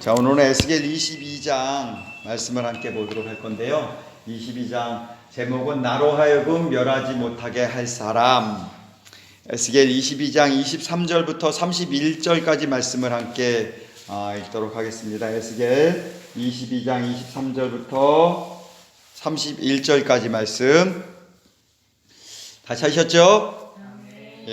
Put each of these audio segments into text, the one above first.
자, 오늘은 에스겔 22장 말씀을 함께 보도록 할 건데요. 22장 제목은 나로 하여금 멸하지 못하게 할 사람. 에스겔 22장 23절부터 31절까지 말씀을 함께 읽도록 하겠습니다. 에스겔 22장 23절부터 31절까지 말씀 다 찾으셨죠?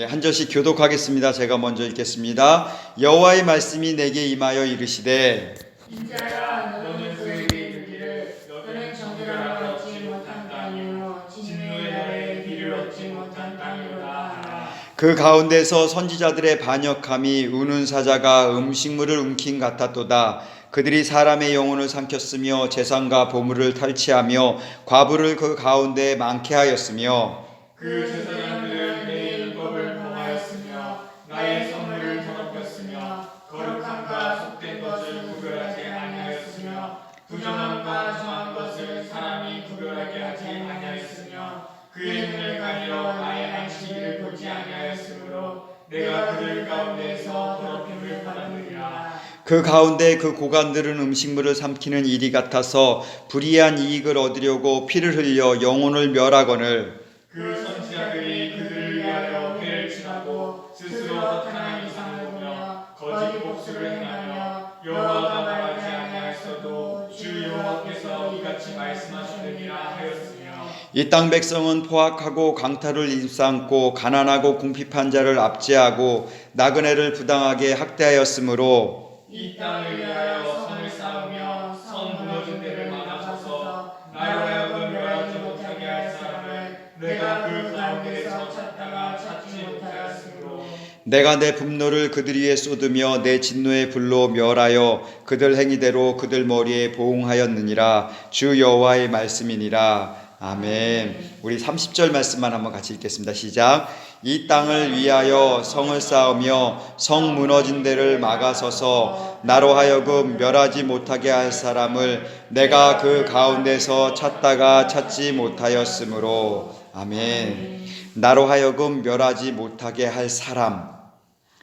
한 절씩 교독하겠습니다. 제가 먼저 읽겠습니다. 여호와의 말씀이 내게 임하여 이르시되 인자야 너는 그에게 이르기를 너는 정결함을 얻지 못한 땅이요 진노의 날에 비를 얻지 못한 땅이로다. 그 가운데서 선지자들의 반역함이 우는 사자가 음식물을 움킨 같았도다. 그들이 사람의 영혼을 삼켰으며 재산과 보물을 탈취하며 과부를 그 가운데 많게 하였으며 그 제사장들은 내 율법을 범하였으며 나의 성물을 더럽혔으며 거룩함과 속된 것을 구별하지 아니하였으며 부정함과 정한 것을 사람이 구별하게 하지 아니하였으며 그의 눈을 가리러 나의 안식일을 보지 아니하였으므로 내가 그들 가운데에서 더럽힘을 받았느니라. 그 가운데 그 고관들은 음식물을 삼키는 일이 같아서 불의한 이익을 얻으려고 피를 흘려 영혼을 멸하거늘 그 선지자들이 그들을 위하여 회를 치라고 스스로 허탄한 이상을 보며 거짓 복수를 행하며 여호와가 말하지 아니하였어도 주 여호와께서 이같이 말씀하셨느니라 하였으며 이 땅 백성은 포악하고 강탈을 일삼고 가난하고 궁핍한 자를 압제하고 나그네를 부당하게 학대하였으므로 이 땅을 위하여 성을 쌓으며 성 무너진 데를 막아서서 나로 하여금 멸하지 못하게 할 사람을 내가 그 가운데서 찾다가 찾지 못하였으므로 내가 내 분노를 그들 위에 쏟으며 내 진노의 불로 멸하여 그들 행위대로 그들 머리에 보응하였느니라. 주 여호와의 말씀이니라. 아멘. 우리 30절 말씀만 한번 같이 읽겠습니다. 시작. 이 땅을 위하여 성을 쌓으며 성 무너진 데를 막아서서 나로 하여금 멸하지 못하게 할 사람을 내가 그 가운데서 찾다가 찾지 못하였으므로. 아멘. 나로 하여금 멸하지 못하게 할 사람,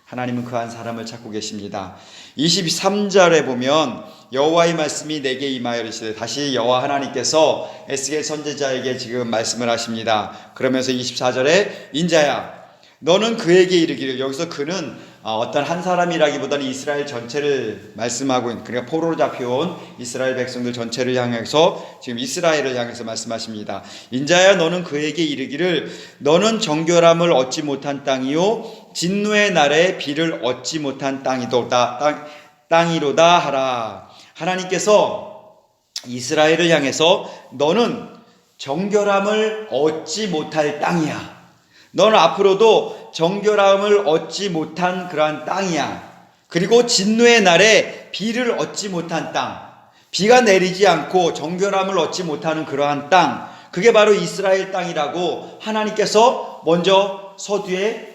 하나님은 그 한 사람을 찾고 계십니다. 23절에 보면 여호와의 말씀이 내게 임하여 이르시되, 다시 여호와 하나님께서 에스겔 선지자에게 지금 말씀을 하십니다. 그러면서 24절에 인자야 너는 그에게 이르기를, 여기서 그는 어떤 한 사람이라기보다는 이스라엘 전체를 말씀하고 있는, 그러니까 포로로 잡혀온 이스라엘 백성들 전체를 향해서 지금 이스라엘을 향해서 말씀하십니다. 인자야 너는 그에게 이르기를 너는 정결함을 얻지 못한 땅이요 진노의 날에 비를 얻지 못한 땅이로다 하라. 하나님께서 이스라엘을 향해서 너는 정결함을 얻지 못할 땅이야. 너는 앞으로도 정결함을 얻지 못한 그러한 땅이야. 그리고 진노의 날에 비를 얻지 못한 땅, 비가 내리지 않고 정결함을 얻지 못하는 그러한 땅, 그게 바로 이스라엘 땅이라고 하나님께서 먼저 서두에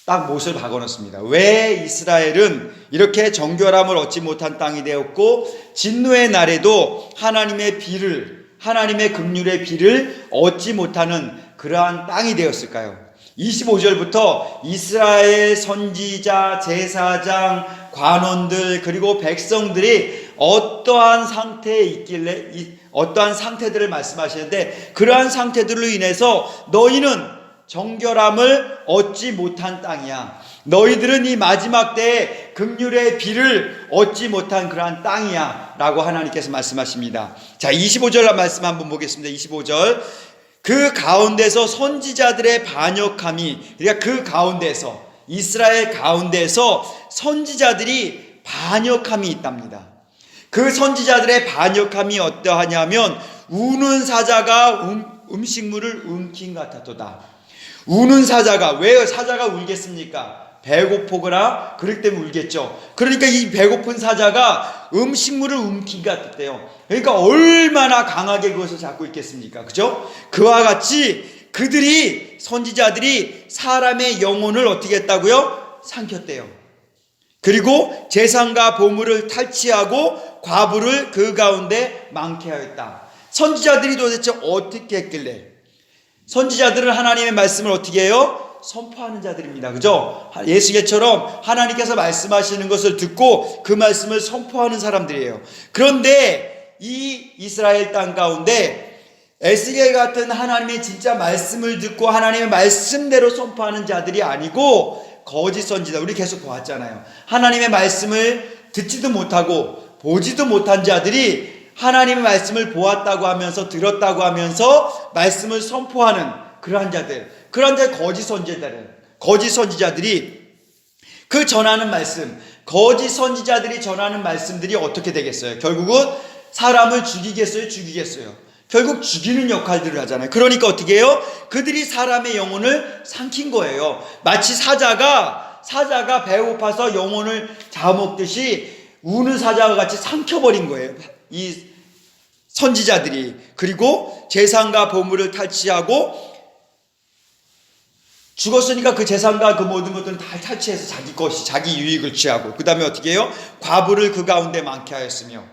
딱 못을 박아놓습니다. 왜 이스라엘은 이렇게 정결함을 얻지 못한 땅이 되었고 진노의 날에도 하나님의 비를, 하나님의 긍휼의 비를 얻지 못하는 그러한 땅이 되었을까요? 25절부터 이스라엘 선지자, 제사장, 관원들 그리고 백성들이 어떠한 상태에 있길래 어떠한 상태들을 말씀하시는데, 그러한 상태들로 인해서 너희는 정결함을 얻지 못한 땅이야. 너희들은 이 마지막 때에 긍휼의 비를 얻지 못한 그러한 땅이야 라고 하나님께서 말씀하십니다. 자, 25절 말씀 한번 보겠습니다. 25절 그 가운데서 선지자들의 반역함이, 그러니까 그 가운데서, 이스라엘 가운데서 선지자들이 반역함이 있답니다. 그 선지자들의 반역함이 어떠하냐면 우는 사자가 음식물을 움킨 같았도다. 우는 사자가, 왜 사자가 울겠습니까? 배고프거나 그럴 때면 울겠죠. 그러니까 이 배고픈 사자가 음식물을 움킨 것 같대요. 그러니까 얼마나 강하게 그것을 잡고 있겠습니까? 그죠? 그와 같이 그들이, 선지자들이 사람의 영혼을 어떻게 했다고요? 삼켰대요. 그리고 재산과 보물을 탈취하고 과부를 그 가운데 많게 하였다. 선지자들이 도대체 어떻게 했길래? 선지자들은 하나님의 말씀을 어떻게 해요? 선포하는 자들입니다. 그죠? 예수께처럼 하나님께서 말씀하시는 것을 듣고 그 말씀을 선포하는 사람들이에요. 그런데 이 이스라엘 땅 가운데 에스겔 같은 하나님의 진짜 말씀을 듣고 하나님의 말씀대로 선포하는 자들이 아니고 거짓 선지자, 우리 계속 보았잖아요. 하나님의 말씀을 듣지도 못하고 보지도 못한 자들이 하나님의 말씀을 보았다고 하면서 들었다고 하면서 말씀을 선포하는 그러한 자들, 거짓 선지자들이 그 전하는 말씀, 거짓 선지자들이 전하는 말씀들이 어떻게 되겠어요? 결국은 사람을 죽이겠어요? 결국 죽이는 역할들을 하잖아요. 그러니까 어떻게 해요? 그들이 사람의 영혼을 삼킨 거예요. 마치 사자가 배고파서 영혼을 잡아먹듯이 우는 사자와 같이 삼켜버린 거예요. 이 선지자들이. 그리고 재산과 보물을 탈취하고 죽었으니까 그 재산과 그 모든 것들은 다 탈취해서 자기 유익을 취하고, 그 다음에 어떻게 해요? 과부를 그 가운데 많게 하였으며.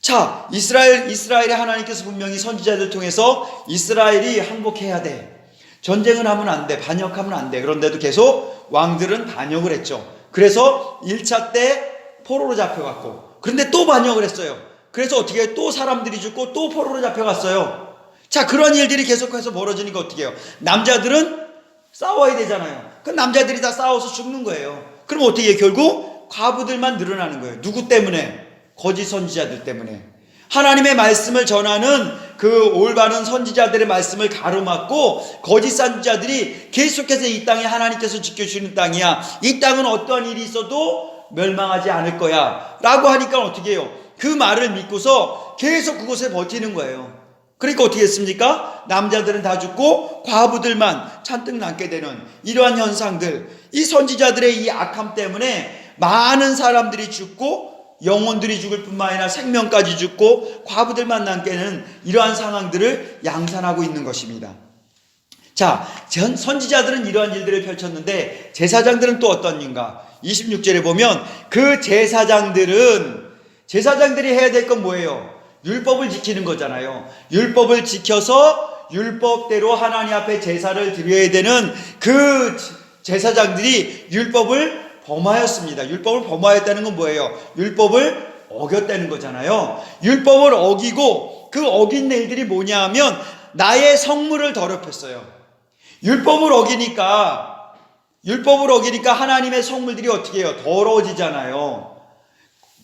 자, 이스라엘의 하나님께서 분명히 선지자들 통해서 이스라엘이 항복해야 돼. 전쟁을 하면 안 돼. 반역하면 안 돼. 그런데도 계속 왕들은 반역을 했죠. 그래서 1차 때 포로로 잡혀갔고, 그런데 또 반역을 했어요. 그래서 어떻게 해요? 또 사람들이 죽고 또 포로로 잡혀갔어요. 자, 그런 일들이 계속해서 벌어지니까 어떻게 해요? 남자들은 싸워야 되잖아요. 그 남자들이 다 싸워서 죽는 거예요. 그럼 어떻게 해요? 결국 과부들만 늘어나는 거예요. 누구 때문에? 거짓 선지자들 때문에. 하나님의 말씀을 전하는 그 올바른 선지자들의 말씀을 가로막고 거짓 선지자들이 계속해서 이 땅에 하나님께서 지켜주는 땅이야, 이 땅은 어떠한 일이 있어도 멸망하지 않을 거야 라고 하니까 어떻게 해요? 그 말을 믿고서 계속 그곳에 버티는 거예요. 그러니까 어떻게 했습니까? 남자들은 다 죽고 과부들만 잔뜩 남게 되는 이러한 현상들, 이 선지자들의 이 악함 때문에 많은 사람들이 죽고 영혼들이 죽을 뿐만 아니라 생명까지 죽고 과부들만 남게 되는 이러한 상황들을 양산하고 있는 것입니다. 자, 선지자들은 이러한 일들을 펼쳤는데 제사장들은 또 어떤 일인가? 26절에 보면 그 제사장들이 해야 될 건 뭐예요? 율법을 지키는 거잖아요. 율법을 지켜서 율법대로 하나님 앞에 제사를 드려야 되는 그 제사장들이 율법을 범하였습니다. 율법을 범하였다는 건 뭐예요? 율법을 어겼다는 거잖아요. 율법을 어기고 그 어긴 일들이 뭐냐 하면 나의 성물을 더럽혔어요. 율법을 어기니까 하나님의 성물들이 어떻게 해요? 더러워지잖아요.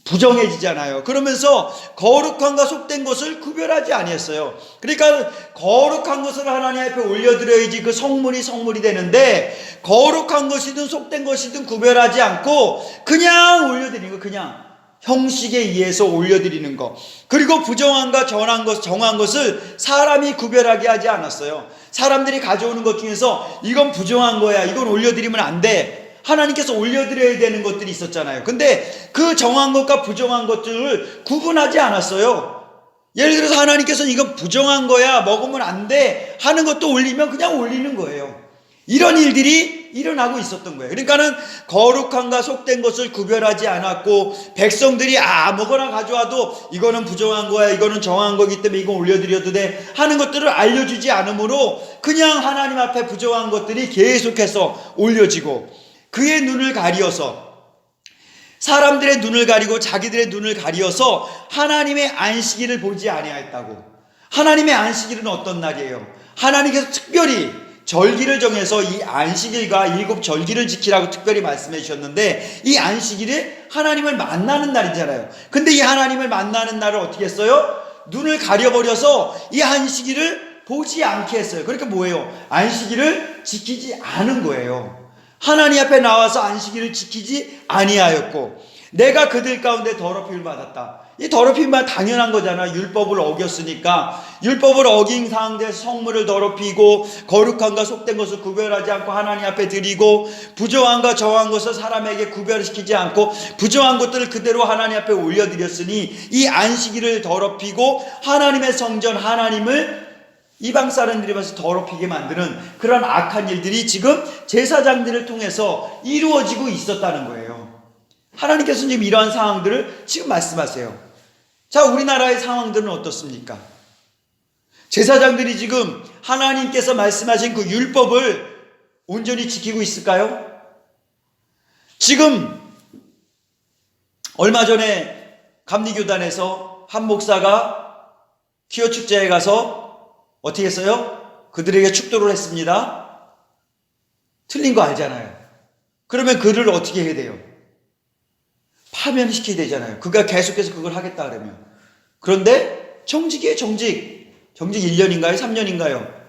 부정해지잖아요. 그러면서 거룩한과 속된 것을 구별하지 아니했어요. 그러니까 거룩한 것을 하나님 앞에 올려드려야지 그 성물이 되는데, 거룩한 것이든 속된 것이든 구별하지 않고 그냥 올려드리는 거, 그냥 형식에 의해서 올려드리는 것. 그리고 부정한과 정한 것을 사람이 구별하게 하지 않았어요. 사람들이 가져오는 것 중에서 이건 부정한 거야, 이건 올려드리면 안 돼, 하나님께서 올려드려야 되는 것들이 있었잖아요. 근데 그 정한 것과 부정한 것들을 구분하지 않았어요. 예를 들어서 하나님께서는 이건 부정한 거야, 먹으면 안 돼 하는 것도 올리면 그냥 올리는 거예요. 이런 일들이 일어나고 있었던 거예요. 그러니까는 거룩한과 속된 것을 구별하지 않았고, 백성들이 아무거나 가져와도 이거는 부정한 거야, 이거는 정한 거기 때문에 이건 올려드려도 돼 하는 것들을 알려주지 않으므로 그냥 하나님 앞에 부정한 것들이 계속해서 올려지고, 그의 눈을 가리어서, 사람들의 눈을 가리고 자기들의 눈을 가리어서 하나님의 안식일을 보지 아니하였다고. 하나님의 안식일은 어떤 날이에요? 하나님께서 특별히 절기를 정해서 이 안식일과 7절기를 지키라고 특별히 말씀해 주셨는데, 이 안식일이 하나님을 만나는 날이잖아요. 근데 이 하나님을 만나는 날을 어떻게 했어요? 눈을 가려버려서 이 안식일을 보지 않게 했어요. 그러니까 뭐예요? 안식일을 지키지 않은 거예요. 하나님 앞에 나와서 안식일을 지키지 아니하였고, 내가 그들 가운데 더럽힘을 받았다. 이 더럽힘만 당연한 거잖아. 율법을 어겼으니까. 율법을 어긴 상태에서 성물을 더럽히고 거룩한과 속된 것을 구별하지 않고 하나님 앞에 드리고, 부정한과 정한 것을 사람에게 구별시키지 않고 부정한 것들을 그대로 하나님 앞에 올려드렸으니, 이 안식일을 더럽히고 하나님의 성전, 하나님을 이방 사람들이 봐서 더럽히게 만드는 그런 악한 일들이 지금 제사장들을 통해서 이루어지고 있었다는 거예요. 하나님께서는 지금 이러한 상황들을 지금 말씀하세요. 자, 우리나라의 상황들은 어떻습니까? 제사장들이 지금 하나님께서 말씀하신 그 율법을 온전히 지키고 있을까요? 지금 얼마 전에 감리교단에서 한 목사가 퀴어 축제에 가서 어떻게 했어요? 그들에게 축도를 했습니다. 틀린 거 알잖아요. 그러면 그를 어떻게 해야 돼요? 파면시켜야 되잖아요. 그가 계속해서 그걸 하겠다 그러면. 그런데 정직이에요, 정직. 정직 1년인가요? 3년인가요?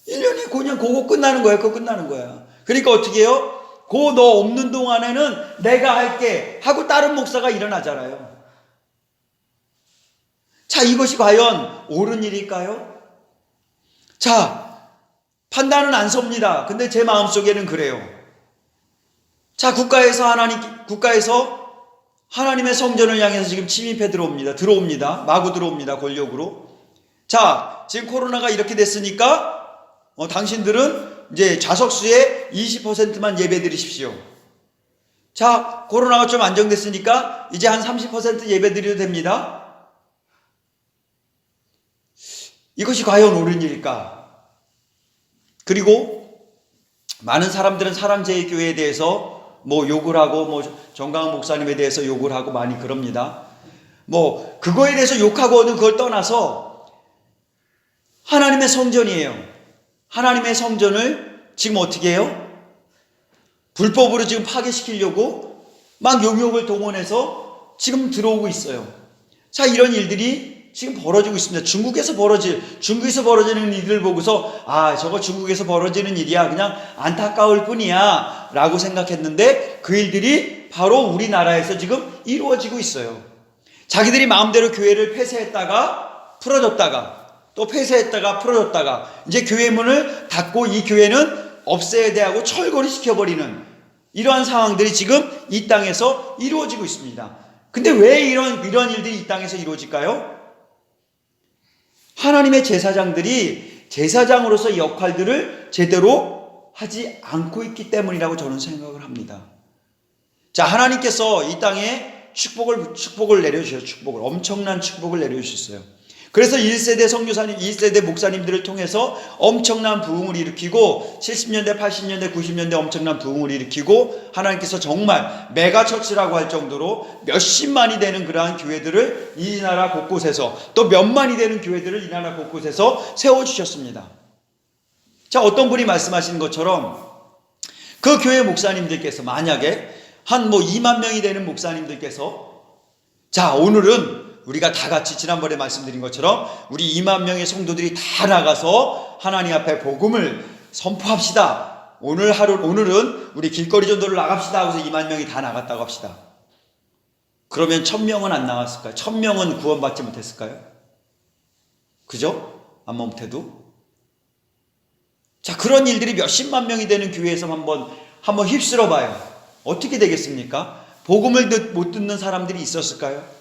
1년이 그냥 그거 끝나는 거예요. 그거 끝나는 거야. 그러니까 어떻게 해요? 그 너 없는 동안에는 내가 할게 하고 다른 목사가 일어나잖아요. 자, 이것이 과연 옳은 일일까요? 자, 판단은 안 섭니다. 근데 제 마음속에는 그래요. 자, 국가에서 하나님의 성전을 향해서 지금 침입해 들어옵니다. 마구 들어옵니다. 권력으로. 자, 지금 코로나가 이렇게 됐으니까 당신들은 이제 좌석수의 20%만 예배 드리십시오. 자, 코로나가 좀 안정됐으니까 이제 한 30% 예배 드려도 됩니다. 이것이 과연 옳은 일일까? 그리고 많은 사람들은 사랑제일교회에 대해서 욕을 하고 정강훈 목사님에 대해서 욕을 하고 많이 그럽니다. 그거에 대해서 욕하고는 그걸 떠나서 하나님의 성전이에요. 하나님의 성전을 지금 어떻게 해요? 불법으로 지금 파괴시키려고 막 용역을 동원해서 지금 들어오고 있어요. 자, 이런 일들이 지금 벌어지고 있습니다. 중국에서 벌어지는 일을 보고서 저거 중국에서 벌어지는 일이야. 그냥 안타까울 뿐이야. 라고 생각했는데 그 일들이 바로 우리나라에서 지금 이루어지고 있어요. 자기들이 마음대로 교회를 폐쇄했다가 풀어졌다가 또 폐쇄했다가 풀어졌다가 이제 교회 문을 닫고 이 교회는 없애야 돼 하고 철거를 시켜버리는 이러한 상황들이 지금 이 땅에서 이루어지고 있습니다. 근데 왜 이런 일들이 이 땅에서 이루어질까요? 하나님의 제사장들이 제사장으로서 역할들을 제대로 하지 않고 있기 때문이라고 저는 생각을 합니다. 자, 하나님께서 이 땅에 축복을 내려주셨어요. 엄청난 축복을 내려주셨어요. 그래서 1세대 선교사님, 2세대 목사님들을 통해서 엄청난 부흥을 일으키고 70년대, 80년대, 90년대 엄청난 부흥을 일으키고 하나님께서 정말 메가처치라고 할 정도로 몇십만이 되는 그러한 교회들을 이 나라 곳곳에서 또 몇만이 되는 교회들을 이 나라 곳곳에서 세워주셨습니다. 자, 어떤 분이 말씀하시는 것처럼 그 교회 목사님들께서 만약에 한 2만 명이 되는 목사님들께서 자, 오늘은 우리가 다 같이 지난번에 말씀드린 것처럼 우리 2만 명의 성도들이 다 나가서 하나님 앞에 복음을 선포합시다. 오늘은 우리 길거리 전도를 나갑시다 하고서 2만 명이 다 나갔다고 합시다. 그러면 1000명은 안 나왔을까요? 1000명은 구원받지 못했을까요? 그죠? 아무 못해도. 자, 그런 일들이 몇십만 명이 되는 교회에서 한번 휩쓸어 봐요. 어떻게 되겠습니까? 복음을 못 듣는 사람들이 있었을까요?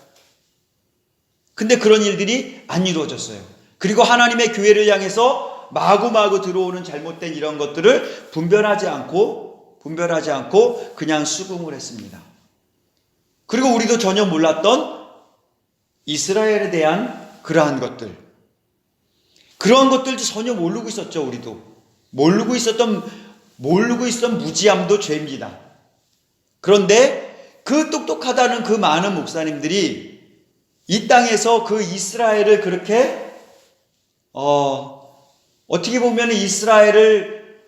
근데 그런 일들이 안 이루어졌어요. 그리고 하나님의 교회를 향해서 마구마구 들어오는 잘못된 이런 것들을 분별하지 않고 그냥 수긍을 했습니다. 그리고 우리도 전혀 몰랐던 이스라엘에 대한 그러한 것들, 그런 것들도 전혀 모르고 있었죠. 우리도 모르고 있었던 무지함도 죄입니다. 그런데 그 똑똑하다는 그 많은 목사님들이 이 땅에서 그 이스라엘을 그렇게 어떻게 보면 이스라엘을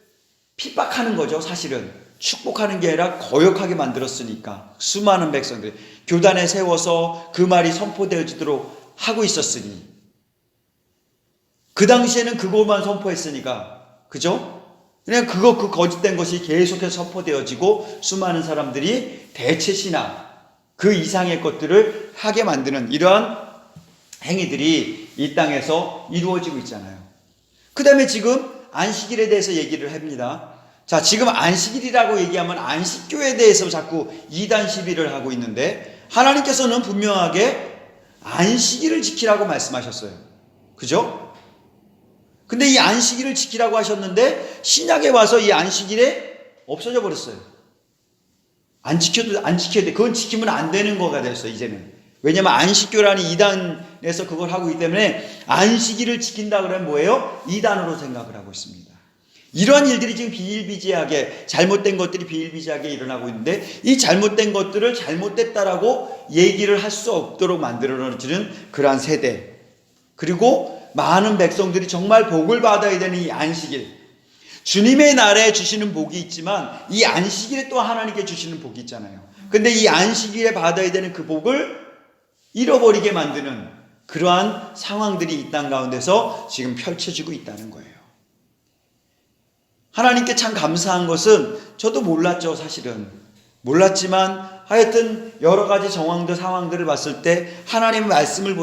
핍박하는 거죠. 사실은 축복하는 게 아니라 거역하게 만들었으니까 수많은 백성들 교단에 세워서 그 말이 선포되어지도록 하고 있었으니 그 당시에는 그것만 선포했으니까 그죠? 그냥 그 거짓된 것이 계속해서 선포되어지고 수많은 사람들이 대체신앙 그 이상의 것들을 하게 만드는 이러한 행위들이 이 땅에서 이루어지고 있잖아요. 그 다음에 지금 안식일에 대해서 얘기를 합니다. 자, 지금 안식일이라고 얘기하면 안식교에 대해서 자꾸 이단 시비를 하고 있는데 하나님께서는 분명하게 안식일을 지키라고 말씀하셨어요. 그죠? 근데 이 안식일을 지키라고 하셨는데 신약에 와서 이 안식일에 없어져 버렸어요. 안 지켜야 돼. 그건 지키면 안 되는 거가 됐어요, 이제는. 왜냐면 안식교라는 이단에서 그걸 하고 있기 때문에 안식일을 지킨다 그러면 뭐예요? 이단으로 생각을 하고 있습니다. 이러한 일들이 지금 비일비재하게, 잘못된 것들이 비일비재하게 일어나고 있는데, 이 잘못된 것들을 잘못됐다라고 얘기를 할 수 없도록 만들어주는 그러한 세대, 그리고 많은 백성들이 정말 복을 받아야 되는 이 안식일, 주님의 날에 주시는 복이 있지만 이 안식일에 또 하나님께 주시는 복이 있잖아요. 근데 이 안식일에 받아야 되는 그 복을 잃어버리게 만드는 그러한 상황들이 이 땅 가운데서 지금 펼쳐지고 있다는 거예요. 하나님께 참 감사한 것은, 저도 몰랐죠, 사실은. 몰랐지만 하여튼 여러 가지 정황들, 상황들을 봤을 때 하나님의 말씀을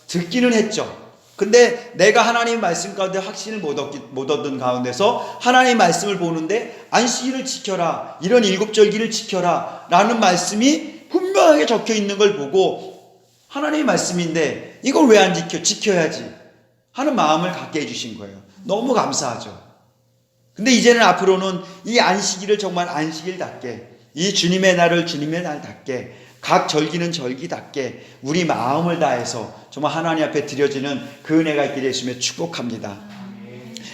듣기는 했죠. 근데 내가 하나님의 말씀 가운데 확신을 못 얻은 가운데서 하나님의 말씀을 보는데, 안식일을 지켜라, 이런 일곱절기를 지켜라 라는 말씀이 분명하게 적혀 있는 걸 보고, 하나님의 말씀인데 이걸 왜 안 지켜야지 하는 마음을 갖게 해주신 거예요. 너무 감사하죠. 근데 이제는 앞으로는 이 안식일을 정말 안식일답게, 이 주님의 날을 주님의 날답게, 각 절기는 절기답게 우리 마음을 다해서 정말 하나님 앞에 드려지는 그 은혜가 있기를 예수님의 축복합니다.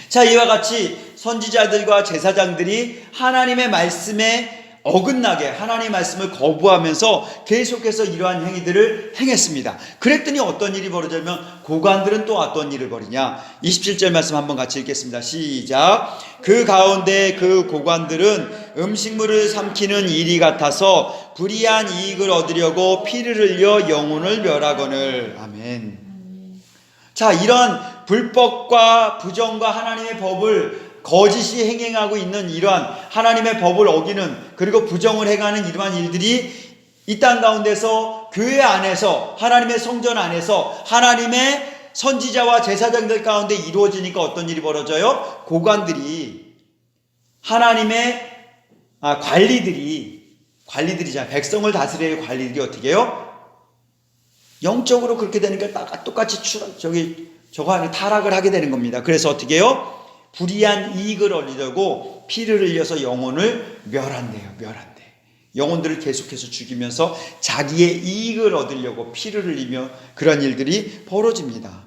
자, 이와 같이 선지자들과 제사장들이 하나님의 말씀에 어긋나게 하나님의 말씀을 거부하면서 계속해서 이러한 행위들을 행했습니다. 그랬더니 어떤 일이 벌어지면 고관들은 또 어떤 일을 벌이냐. 27절 말씀 한번 같이 읽겠습니다. 시작. 그 가운데 그 고관들은 음식물을 삼키는 일이 같아서 불의한 이익을 얻으려고 피를 흘려 영혼을 멸하거늘. 아멘. 자, 이런 불법과 부정과 하나님의 법을 거짓이 행행하고 있는 이러한 하나님의 법을 어기는, 그리고 부정을 행하는 이러한 일들이 이 땅 가운데서, 교회 안에서, 하나님의 성전 안에서 하나님의 선지자와 제사장들 가운데 이루어지니까 어떤 일이 벌어져요? 고관들이, 하나님의 관리들이잖아요. 백성을 다스려야 관리들이 어떻게 해요? 영적으로 그렇게 되니까 똑같이 저거 안에 타락을 하게 되는 겁니다. 그래서 어떻게 해요? 불의한 이익을 얻으려고 피를 흘려서 영혼을 멸한대요. 영혼들을 계속해서 죽이면서 자기의 이익을 얻으려고 피를 흘리며 그런 일들이 벌어집니다.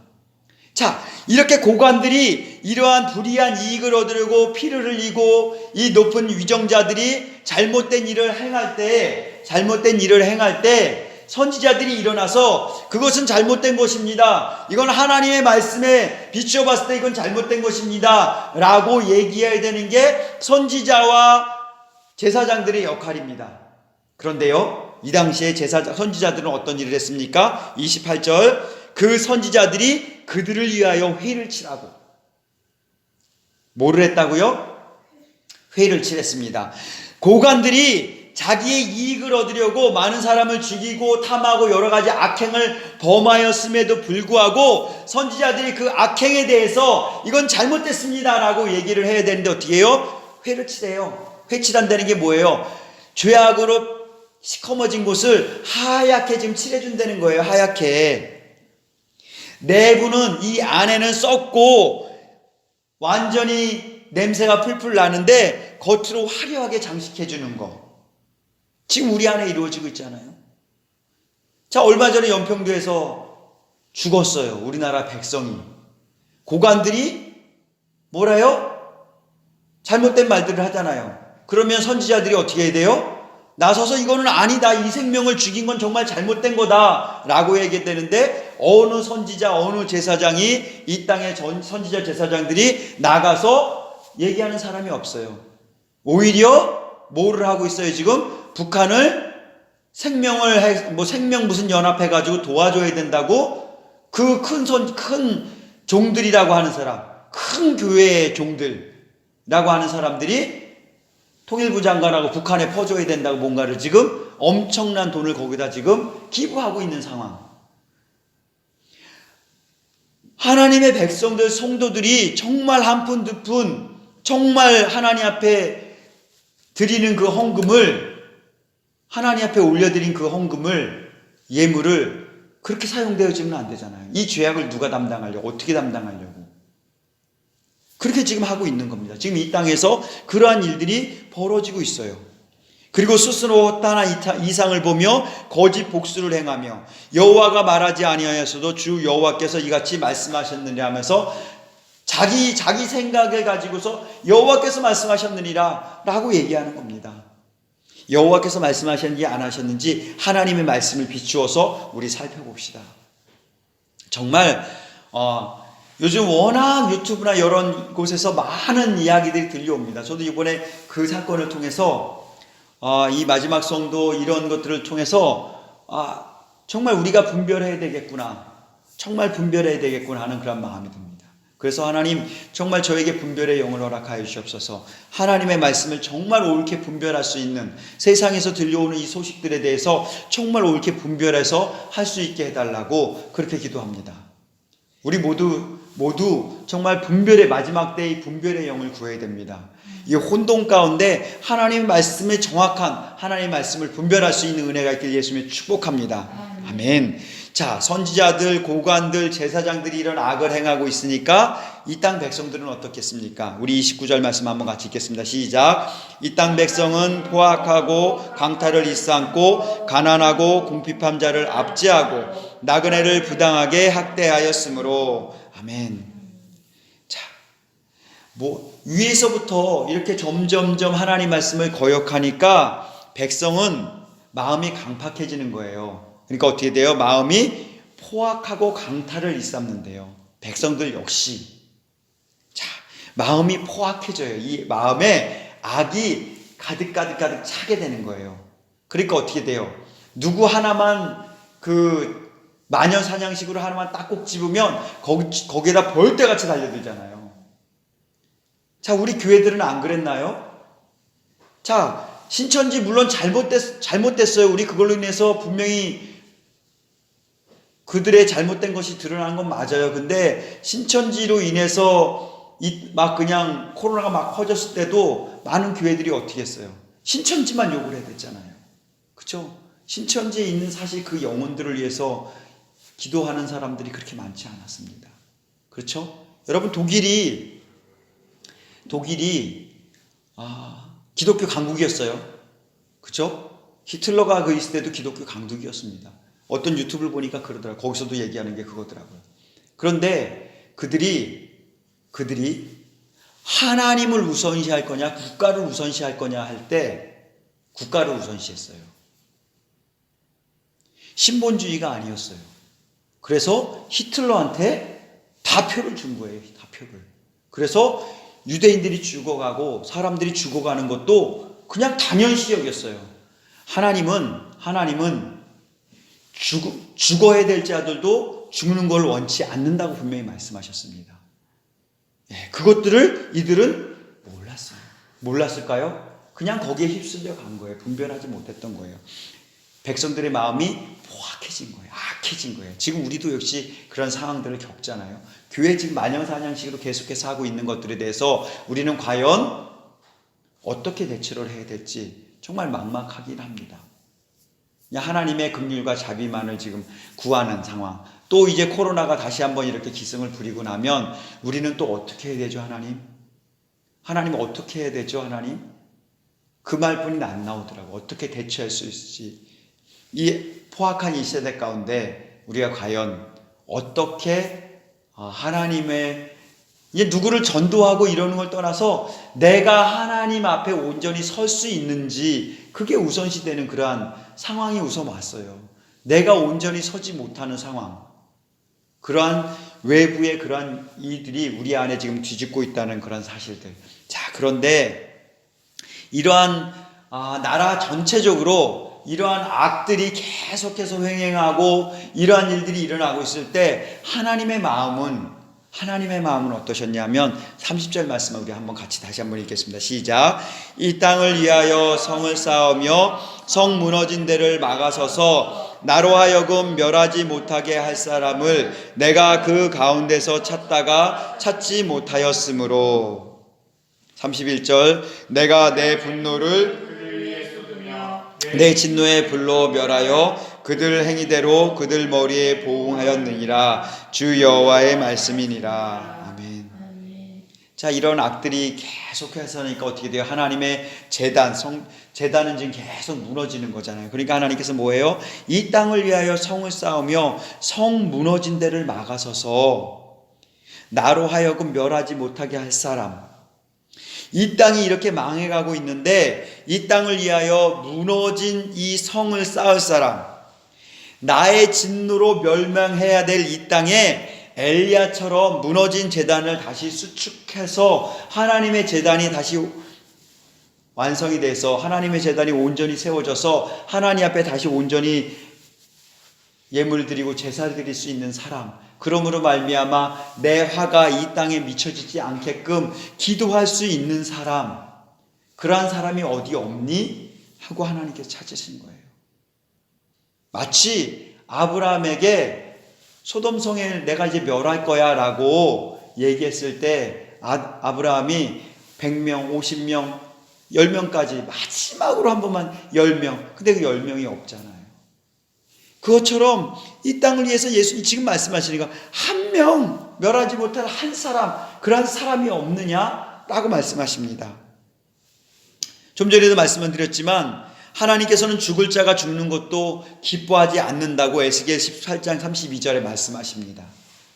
자, 이렇게 고관들이 이러한 불의한 이익을 얻으려고 피를 흘리고, 이 높은 위정자들이 잘못된 일을 행할 때 선지자들이 일어나서 그것은 잘못된 것입니다, 이건 하나님의 말씀에 비추어 봤을 때 이건 잘못된 것입니다 라고 얘기해야 되는 게 선지자와 제사장들의 역할입니다. 그런데요, 이 당시에 선지자들은 어떤 일을 했습니까? 28절. 그 선지자들이 그들을 위하여 회를 치라고. 뭐를 했다고요? 회를 칠했습니다. 고관들이 자기의 이익을 얻으려고 많은 사람을 죽이고 탐하고 여러 가지 악행을 범하였음에도 불구하고 선지자들이 그 악행에 대해서 이건 잘못됐습니다 라고 얘기를 해야 되는데 어떻게 해요? 회를 치래요. 회 칠한다는 게 뭐예요? 죄악으로 시커머진 곳을 하얗게 지금 칠해준다는 거예요. 하얗게. 내부는, 이 안에는 썩고 완전히 냄새가 풀풀 나는데 겉으로 화려하게 장식해주는 거, 지금 우리 안에 이루어지고 있잖아요. 자, 얼마 전에 연평도에서 죽었어요, 우리나라 백성이. 고관들이 뭐라요? 잘못된 말들을 하잖아요. 그러면 선지자들이 어떻게 해야 돼요? 나서서 이거는 아니다, 이 생명을 죽인 건 정말 잘못된 거다 라고 얘기되는데, 어느 선지자, 어느 제사장이, 이 땅의 선지자 제사장들이 나가서 얘기하는 사람이 없어요. 오히려 뭐를 하고 있어요? 지금 북한을 생명 무슨 연합해가지고 도와줘야 된다고, 그 큰 종들이라고 하는 사람, 큰 교회의 종들이라고 하는 사람들이 통일부 장관하고 북한에 퍼줘야 된다고 뭔가를 지금 엄청난 돈을 거기다 지금 기부하고 있는 상황. 하나님의 백성들, 성도들이 정말 한 푼 두 푼 정말 하나님 앞에 드리는 그 헌금을, 하나님 앞에 올려드린 그 헌금을, 예물을 그렇게 사용되어지면 안 되잖아요. 이 죄악을 누가 담당하려고, 어떻게 담당하려고 그렇게 지금 하고 있는 겁니다. 지금 이 땅에서 그러한 일들이 벌어지고 있어요. 그리고 스스로 하나 이상을 보며 거짓 복수를 행하며 여호와가 말하지 아니하였어도 주 여호와께서 이같이 말씀하셨느냐 하면서 자기 생각을 가지고서 여호와께서 말씀하셨느니라 라고 얘기하는 겁니다. 여호와께서 말씀하셨는지 안 하셨는지 하나님의 말씀을 비추어서 우리 살펴봅시다. 정말 요즘 워낙 유튜브나 이런 곳에서 많은 이야기들이 들려옵니다. 저도 이번에 그 사건을 통해서 이 마지막 성도 이런 것들을 통해서 정말 우리가 분별해야 되겠구나, 정말 분별해야 되겠구나 하는 그런 마음이 듭니다. 그래서 하나님 정말 저에게 분별의 영을 허락하여 주시옵소서. 하나님의 말씀을 정말 옳게 분별할 수 있는, 세상에서 들려오는 이 소식들에 대해서 정말 옳게 분별해서 할 수 있게 해달라고 그렇게 기도합니다. 우리 모두 정말 분별의 마지막 때의 분별의 영을 구해야 됩니다. 이 혼돈 가운데 하나님의 말씀의 정확한 하나님의 말씀을 분별할 수 있는 은혜가 있길 예수님의 축복합니다. 아멘. 자, 선지자들, 고관들, 제사장들이 이런 악을 행하고 있으니까 이 땅 백성들은 어떻겠습니까? 우리 29절 말씀 한번 같이 읽겠습니다. 시작. 이 땅 백성은 포악하고 강탈을 일삼고 가난하고 궁핍한 자를 압제하고 나그네를 부당하게 학대하였으므로. 아멘. 자, 위에서부터 이렇게 점점점 하나님 말씀을 거역하니까 백성은 마음이 강팍해지는 거예요. 그러니까 어떻게 돼요? 마음이 포악하고 강탈을 일삼는데요. 백성들 역시. 자, 마음이 포악해져요. 이 마음에 악이 가득 차게 되는 거예요. 그러니까 어떻게 돼요? 누구 하나만 마녀 사냥식으로 하나만 딱 꼭 집으면 거기에다 벌떼같이 달려들잖아요. 자, 우리 교회들은 안 그랬나요? 자, 신천지 물론 잘못됐어요. 우리 그걸로 인해서 분명히 그들의 잘못된 것이 드러난 건 맞아요. 근데 신천지로 인해서 그냥 코로나가 막 퍼졌을 때도 많은 교회들이 어떻게 했어요? 신천지만 욕을 해야 됐잖아요. 그렇죠? 신천지에 있는 사실 그 영혼들을 위해서 기도하는 사람들이 그렇게 많지 않았습니다. 그렇죠? 여러분, 독일이 기독교 강국이었어요. 그렇죠? 히틀러가 있을 때도 기독교 강국이었습니다. 어떤 유튜브를 보니까 그러더라고요. 거기서도 얘기하는 게 그거더라고요. 그런데 그들이 하나님을 우선시할 거냐 국가를 우선시할 거냐 할 때 국가를 우선시했어요. 신본주의가 아니었어요. 그래서 히틀러한테 다 표를 준 거예요. 다 표를. 그래서 유대인들이 죽어가고 사람들이 죽어가는 것도 그냥 당연시 여겼어요. 하나님은 죽어야 될 자들도 죽는 걸 원치 않는다고 분명히 말씀하셨습니다. 그것들을 이들은 몰랐을까요? 그냥 거기에 휩쓸려 간 거예요. 분별하지 못했던 거예요. 백성들의 마음이 포악해진 거예요. 악해진 거예요. 지금 우리도 역시 그런 상황들을 겪잖아요. 교회 지금 마녀사냥식으로 계속해서 하고 있는 것들에 대해서 우리는 과연 어떻게 대처를 해야 될지 정말 막막하긴 합니다. 하나님의 긍휼과 자비만을 지금 구하는 상황. 또 이제 코로나가 다시 한번 이렇게 기승을 부리고 나면 우리는 또 어떻게 해야 되죠, 하나님? 하나님 어떻게 해야 되죠, 하나님? 그 말뿐이 안 나오더라고. 어떻게 대처할 수 있을지. 이 포악한 이 세대 가운데 우리가 과연 어떻게 하나님의 이제 누구를 전도하고 이러는 걸 떠나서 내가 하나님 앞에 온전히 설 수 있는지 그게 우선시 되는 그러한 상황이 우선 왔어요. 내가 온전히 서지 못하는 상황, 그러한 외부의 그러한 이들이 우리 안에 지금 뒤집고 있다는 그런 사실들. 자, 그런데 이러한 나라 전체적으로 이러한 악들이 계속해서 횡행하고 이러한 일들이 일어나고 있을 때 하나님의 마음은 어떠셨냐면 30절 말씀을 우리 한번 같이 다시 한번 읽겠습니다. 시작. 이 땅을 위하여 성을 쌓으며 성 무너진 데를 막아서서 나로 하여금 멸하지 못하게 할 사람을 내가 그 가운데서 찾다가 찾지 못하였으므로. 31절. 내가 내 분노를 그들 위에 쏟으며 내 진노의 불로 멸하여 그들 행위대로 그들 머리에 보응하였느니라. 주 여호와의 말씀이니라. 아멘. 자, 이런 악들이 계속해서니까 어떻게 돼요? 하나님의 제단은 지금 계속 무너지는 거잖아요. 그러니까 하나님께서 뭐예요? 이 땅을 위하여 성을 쌓으며 성 무너진 데를 막아서서 나로 하여금 멸하지 못하게 할 사람. 이 땅이 이렇게 망해가고 있는데 이 땅을 위하여 무너진 이 성을 쌓을 사람, 나의 진노로 멸망해야 될 이 땅에 엘리야처럼 무너진 제단을 다시 수축해서 하나님의 제단이 다시 완성이 돼서 하나님의 제단이 온전히 세워져서 하나님 앞에 다시 온전히 예물 드리고 제사 드릴 수 있는 사람, 그러므로 말미암아 내 화가 이 땅에 미쳐지지 않게끔 기도할 수 있는 사람, 그러한 사람이 어디 없니? 하고 하나님께서 찾으신 거예요. 마치 아브라함에게 소돔성에 내가 이제 멸할 거야 라고 얘기했을 때 아브라함이 100명, 50명, 10명까지 마지막으로 한 번만 10명. 근데 그 10명이 없잖아요. 그것처럼 이 땅을 위해서 예수님 지금 말씀하시니까 한 명 멸하지 못할 한 사람, 그런 사람이 없느냐라고 말씀하십니다. 좀 전에도 말씀을 드렸지만 하나님께서는 죽을 자가 죽는 것도 기뻐하지 않는다고 에스겔 18장 32절에 말씀하십니다.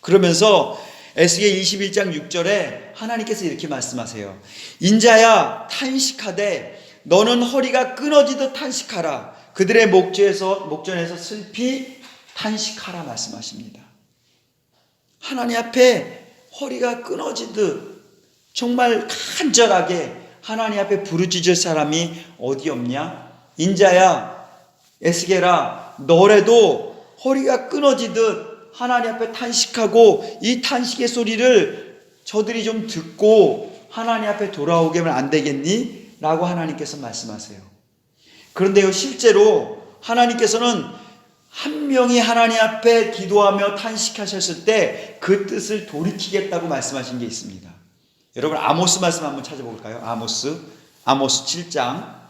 그러면서 에스겔 21장 6절에 하나님께서 이렇게 말씀하세요. 인자야 탄식하되 너는 허리가 끊어지듯 탄식하라. 그들의 목전에서 슬피 탄식하라 말씀하십니다. 하나님 앞에 허리가 끊어지듯 정말 간절하게 하나님 앞에 부르짖을 사람이 어디 없냐? 인자야, 에스겔아, 너래도 허리가 끊어지듯 하나님 앞에 탄식하고 이 탄식의 소리를 저들이 좀 듣고 하나님 앞에 돌아오게 하면 안 되겠니? 라고 하나님께서 말씀하세요. 그런데요, 실제로 하나님께서는 한 명이 하나님 앞에 기도하며 탄식하셨을 때 그 뜻을 돌이키겠다고 말씀하신 게 있습니다. 여러분 아모스 말씀 한번 찾아볼까요? 아모스 7장.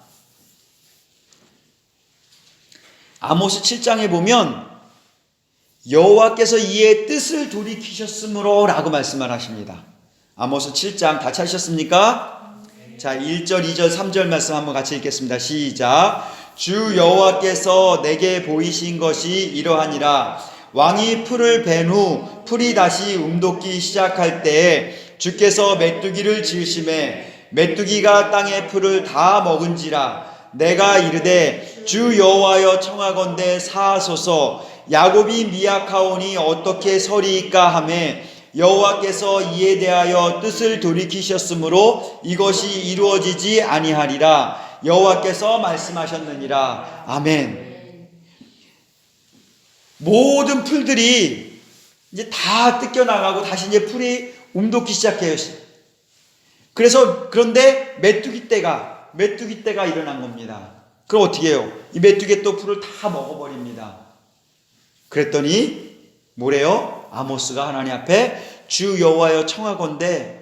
아모스 7장에 보면 여호와께서 이의 뜻을 돌이키셨으므로 라고 말씀을 하십니다. 아모스 7장 다 찾으셨습니까? 자, 1절, 2절, 3절 말씀 한번 같이 읽겠습니다. 시작. 주 여호와께서 내게 보이신 것이 이러하니라. 왕이 풀을 벤 후 풀이 다시 움돋기 시작할 때에 주께서 메뚜기를 지으심에 메뚜기가 땅의 풀을 다 먹은지라. 내가 이르되 주 여호와여 청하건대 사하소서. 야곱이 미약하오니 어떻게 서리이까 하매 여호와께서 이에 대하여 뜻을 돌이키셨으므로 이것이 이루어지지 아니하리라. 여호와께서 말씀하셨느니라. 아멘. 모든 풀들이 이제 다 뜯겨나가고 다시 이제 풀이 움돋기 시작해요. 그런데 메뚜기 떼가 일어난 겁니다. 그럼 어떻게 해요? 이 메뚜기 또 풀을 다 먹어버립니다. 그랬더니 뭐래요? 아모스가 하나님 앞에 주 여호와여 청하건대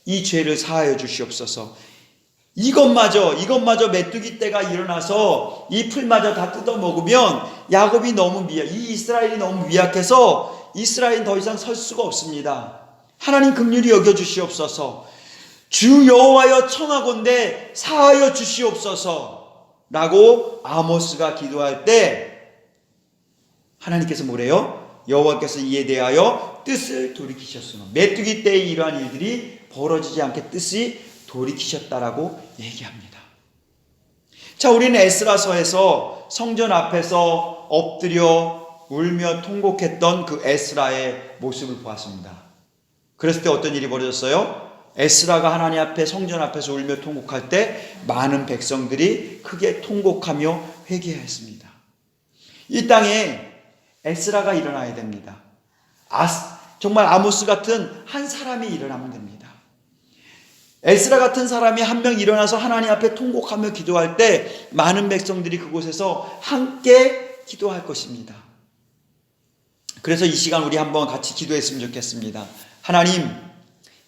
이 죄를 사하여 주시옵소서. 이것마저 메뚜기 떼가 일어나서 이 풀마저 다 뜯어 먹으면 야곱이 너무 이 이스라엘이 너무 미약해서 이스라엘은 더 이상 설 수가 없습니다. 하나님 긍휼히 여겨 주시옵소서. 주 여호와여 청하건대 사하여 주시옵소서 라고 아모스가 기도할 때 하나님께서 뭐래요? 여호와께서 이에 대하여 뜻을 돌이키셨으나 메뚜기 떼의 이러한 일들이 벌어지지 않게 뜻이 돌이키셨다라고 얘기합니다. 자, 우리는 에스라서에서 성전 앞에서 엎드려 울며 통곡했던 그 에스라의 모습을 보았습니다. 그랬을 때 어떤 일이 벌어졌어요? 에스라가 하나님 앞에 성전 앞에서 울며 통곡할 때 많은 백성들이 크게 통곡하며 회개했습니다. 이 땅에 에스라가 일어나야 됩니다. 정말 아모스 같은 한 사람이 일어나면 됩니다. 에스라 같은 사람이 한 명 일어나서 하나님 앞에 통곡하며 기도할 때 많은 백성들이 그곳에서 함께 기도할 것입니다. 그래서 이 시간 우리 한번 같이 기도했으면 좋겠습니다. 하나님,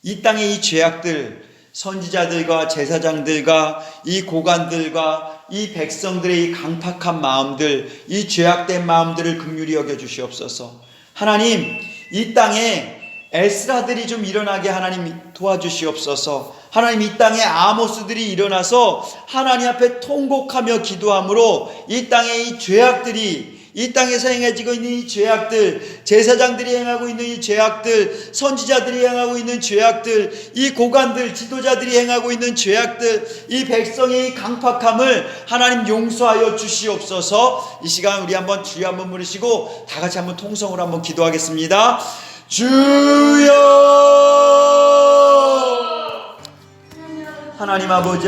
이 땅의 이 죄악들, 선지자들과 제사장들과 이 고관들과 이 백성들의 이 강팍한 마음들, 이 죄악된 마음들을 긍휼히 여겨 주시옵소서. 하나님, 이 땅에 에스라들이 좀 일어나게 하나님 도와주시옵소서. 하나님, 이 땅에 아모스들이 일어나서 하나님 앞에 통곡하며 기도함으로 이 땅의 이 죄악들이, 이 땅에서 행해지고 있는 이 죄악들, 제사장들이 행하고 있는 이 죄악들, 선지자들이 행하고 있는 죄악들, 이 고관들, 지도자들이 행하고 있는 죄악들, 이 백성의 강팍함을 하나님 용서하여 주시옵소서. 이 시간 우리 한번 주여 한번 부르시고 다 같이 한번 통성으로 한번 기도하겠습니다. 주여, 하나님 아버지